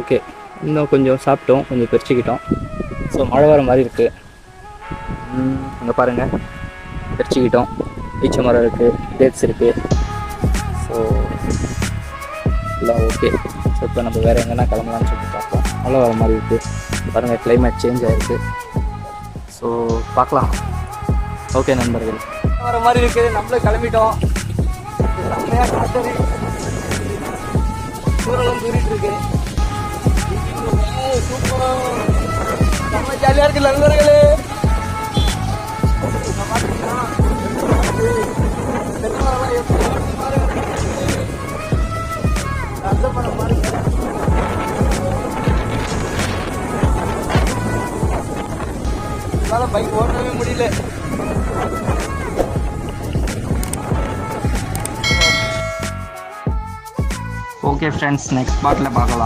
Okay, இன்னும் கொஞ்சம் சாப்பிட்டோம், கொஞ்சம் பறிச்சுக்கிட்டோம். ஸோ மழை வர மாதிரி இருக்குது. அங்கே பாருங்கள், பறிச்சுக்கிட்டோம். ஈச்ச மரம் இருக்குது, டேட்ஸ் இருக்குது. ஸோ எல்லாம் ஓகே. ஸோ இப்போ நம்ம வேறு எங்கன்னா கிளம்பலான்னு சொல்லிட்டு பார்க்கலாம். மழை வர மாதிரி இருக்குது பாருங்கள், கிளைமேட் சேஞ்ச் ஆகிருக்கு. ஸோ பார்க்கலாம். ஓகே நண்பர்கள், வர மாதிரி இருக்குது. நம்மளே கிளம்பிட்டோம். செம்மையாக காத்தடி சூழலும் தூரிட்டு இருக்கு. சூப்பராக செம்ம ஜாலியாக இருக்குது நண்பர்களே. பைக் ஓட்டவே முடியல. ஓகே ஃப்ரெண்ட்ஸ், நெக்ஸ்ட் பார்ட்டில் பார்க்கலாம்.